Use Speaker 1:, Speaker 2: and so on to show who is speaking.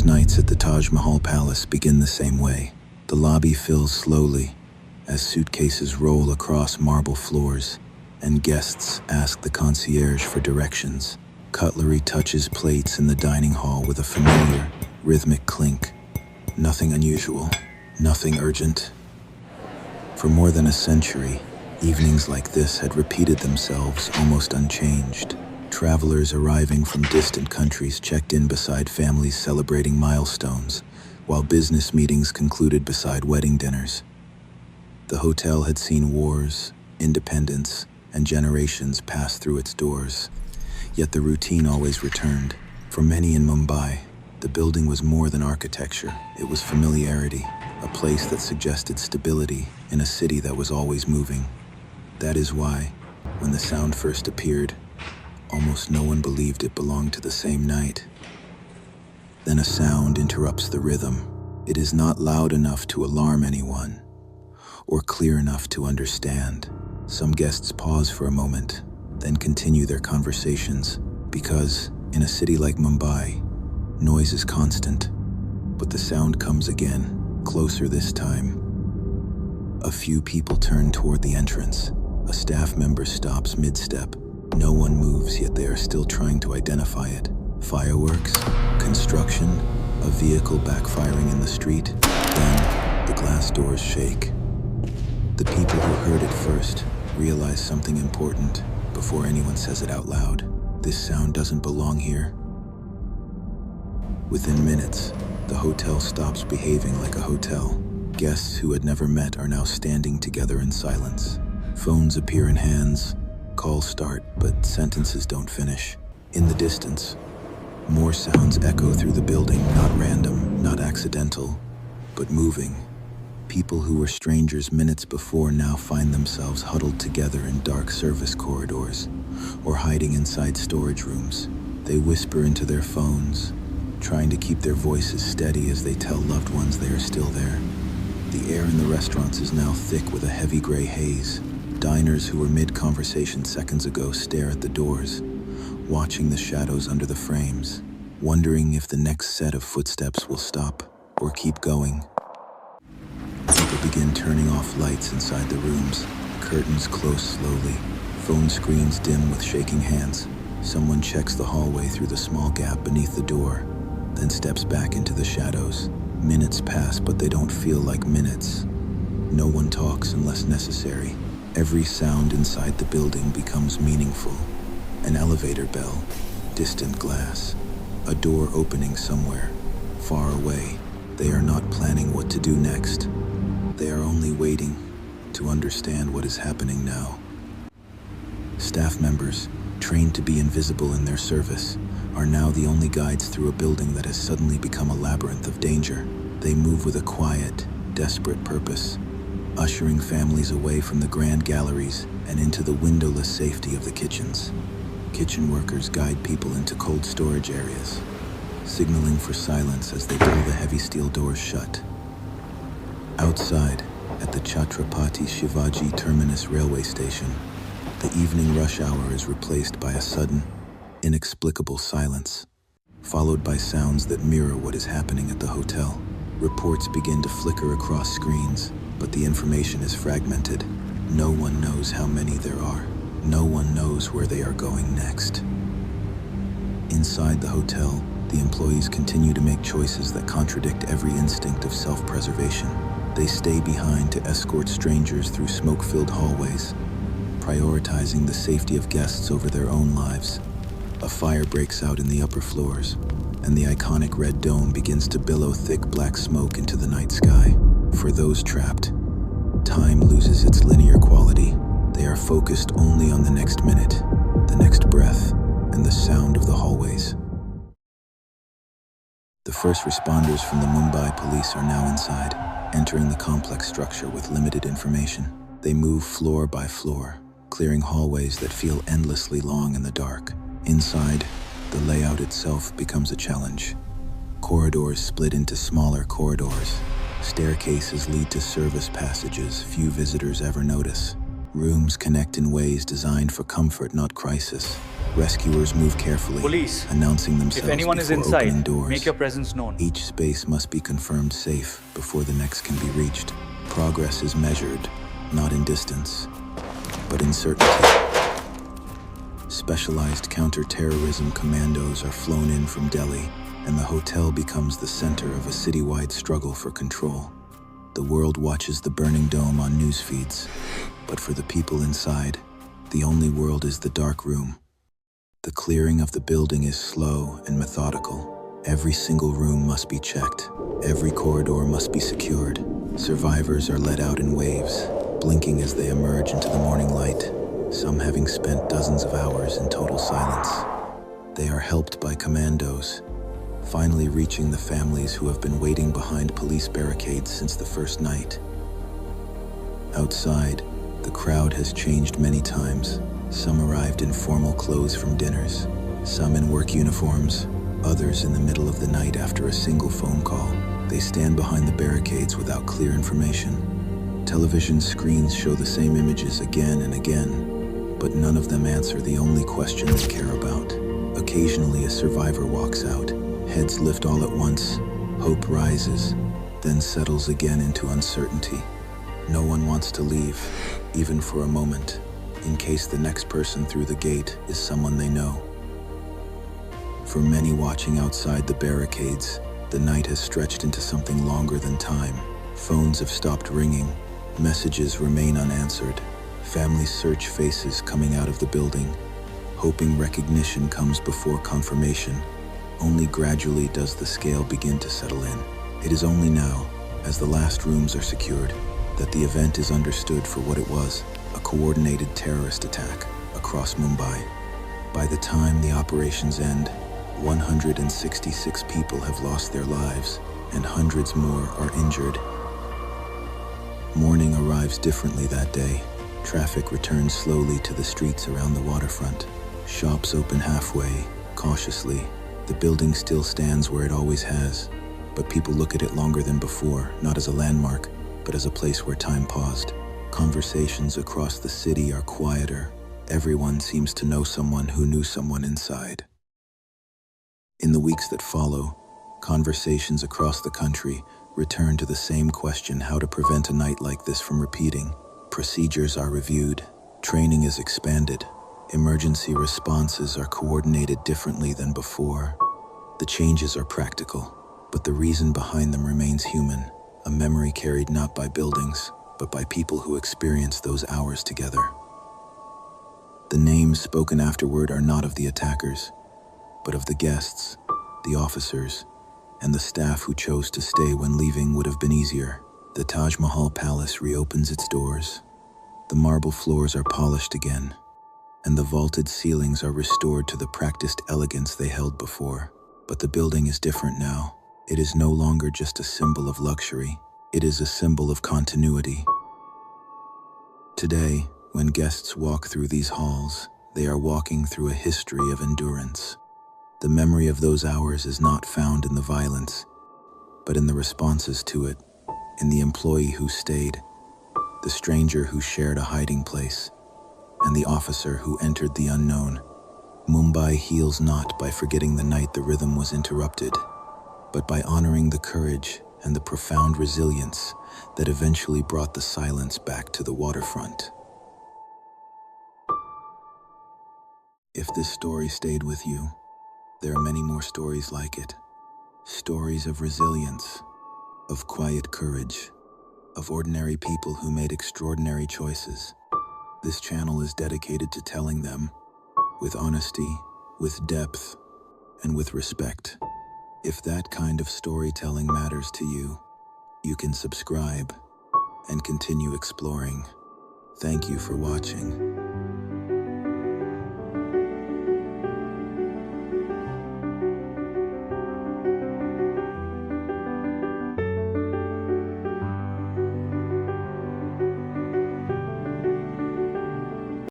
Speaker 1: Most nights at the Taj Mahal Palace begin the same way. The lobby fills slowly as suitcases roll across marble floors and guests ask the concierge for directions. Cutlery touches plates in the dining hall with a familiar, rhythmic clink. Nothing unusual, nothing urgent. For more than a century, evenings like this had repeated themselves almost unchanged. Travelers arriving from distant countries checked in beside families celebrating milestones, while business meetings concluded beside wedding dinners. The hotel had seen wars, independence, and generations pass through its doors. Yet the routine always returned. For many in Mumbai, the building was more than architecture. It was familiarity, a place that suggested stability in a city that was always moving. That is why, when the sound first appeared, almost no one believed it belonged to the same night. Then a sound interrupts the rhythm. It is not loud enough to alarm anyone, or clear enough to understand. Some guests pause for a moment, then continue their conversations, because in a city like Mumbai, noise is constant. But the sound comes again, closer this time. A few people turn toward the entrance. A staff member stops mid-step. No one moves, yet they are still trying to identify it. Fireworks, construction, a vehicle backfiring in the street. Then the glass doors shake. The people who heard it first realize something important before anyone says it out loud. This sound doesn't belong here. Within minutes, the hotel stops behaving like a hotel. Guests who had never met are now standing together in silence. Phones appear in hands, calls start, but sentences don't finish. In the distance, more sounds echo through the building, not random, not accidental, but moving. People who were strangers minutes before now find themselves huddled together in dark service corridors or hiding inside storage rooms. They whisper into their phones, trying to keep their voices steady as they tell loved ones they are still there. The air in the restaurants is now thick with a heavy gray haze. Diners who were mid-conversation seconds ago stare at the doors, watching the shadows under the frames, wondering if the next set of footsteps will stop or keep going. People begin turning off lights inside the rooms. Curtains close slowly. Phone screens dim with shaking hands. Someone checks the hallway through the small gap beneath the door, then steps back into the shadows. Minutes pass, but they don't feel like minutes. No one talks unless necessary. Every sound inside the building becomes meaningful. An elevator bell, distant glass, a door opening somewhere, far away. They are not planning what to do next. They are only waiting to understand what is happening now. Staff members, trained to be invisible in their service, are now the only guides through a building that has suddenly become a labyrinth of danger. They move with a quiet, desperate purpose, ushering families away from the grand galleries and into the windowless safety of the kitchens. Kitchen workers guide people into cold storage areas, signaling for silence as they pull the heavy steel doors shut. Outside, at the Chhatrapati Shivaji Terminus railway station, the evening rush hour is replaced by a sudden, inexplicable silence, followed by sounds that mirror what is happening at the hotel. Reports begin to flicker across screens, but the information is fragmented. No one knows how many there are. No one knows where they are going next. Inside the hotel, the employees continue to make choices that contradict every instinct of self-preservation. They stay behind to escort strangers through smoke-filled hallways, prioritizing the safety of guests over their own lives. A fire breaks out in the upper floors, and the iconic red dome begins to billow thick black smoke into the night sky. For those trapped, time loses its linear quality. They are focused only on the next minute, the next breath, and the sound of the hallways. The first responders from the Mumbai police are now inside, entering the complex structure with limited information. They move floor by floor, clearing hallways that feel endlessly long in the dark. Inside, the layout itself becomes a challenge. Corridors split into smaller corridors. Staircases lead to service passages few visitors ever notice. Rooms connect in ways designed for comfort, not crisis. Rescuers move carefully,
Speaker 2: Police,
Speaker 1: announcing
Speaker 2: if
Speaker 1: themselves
Speaker 2: anyone is
Speaker 1: before
Speaker 2: inside,
Speaker 1: opening doors.
Speaker 2: make your presence known.
Speaker 1: Each space must be confirmed safe before the next can be reached. Progress is measured, not in distance, but in certainty. Specialized counter-terrorism commandos are flown in from Delhi, and the hotel becomes the center of a citywide struggle for control. The world watches the burning dome on news feeds, but for the people inside, the only world is the dark room. The clearing of the building is slow and methodical. Every single room must be checked. Every corridor must be secured. Survivors are let out in waves, blinking as they emerge into the morning light, some having spent dozens of hours in total silence. They are helped by commandos, finally reaching the families who have been waiting behind police barricades since the first night. Outside, the crowd has changed many times. Some arrived in formal clothes from dinners, some in work uniforms, others in the middle of the night after a single phone call. They stand behind the barricades without clear information. Television screens show the same images again and again, but none of them answer the only question they care about. Occasionally, a survivor walks out. Heads lift all at once. Hope rises, then settles again into uncertainty. No one wants to leave, even for a moment, in case the next person through the gate is someone they know. For many watching outside the barricades, the night has stretched into something longer than time. Phones have stopped ringing, messages remain unanswered. Families search faces coming out of the building, hoping recognition comes before confirmation. Only gradually does the scale begin to settle in. It is only now, as the last rooms are secured, that the event is understood for what it was, a coordinated terrorist attack across Mumbai. By the time the operations end, 166 people have lost their lives, and hundreds more are injured. Morning arrives differently that day. Traffic returns slowly to the streets around the waterfront. Shops open halfway, cautiously. The building still stands where it always has, but people look at it longer than before, not as a landmark, but as a place where time paused. Conversations across the city are quieter. Everyone seems to know someone who knew someone inside. In the weeks that follow, conversations across the country return to the same question: how to prevent a night like this from repeating. Procedures are reviewed, training is expanded, emergency responses are coordinated differently than before. The changes are practical, but the reason behind them remains human, a memory carried not by buildings, but by people who experienced those hours together. The names spoken afterward are not of the attackers, but of the guests, the officers, and the staff who chose to stay when leaving would have been easier. The Taj Mahal Palace reopens its doors. The marble floors are polished again, and the vaulted ceilings are restored to the practiced elegance they held before. But the building is different now. It is no longer just a symbol of luxury. It is a symbol of continuity. Today, when guests walk through these halls, they are walking through a history of endurance. The memory of those hours is not found in the violence, but in the responses to it, in the employee who stayed, the stranger who shared a hiding place, and the officer who entered the unknown. Mumbai heals not by forgetting the night the rhythm was interrupted, but by honoring the courage and the profound resilience that eventually brought the silence back to the waterfront. If this story stayed with you, there are many more stories like it. Stories of resilience, of quiet courage, of ordinary people who made extraordinary choices. This channel is dedicated to telling them with honesty, with depth, and with respect. If that kind of storytelling matters to you, you can subscribe and continue exploring. Thank you for watching.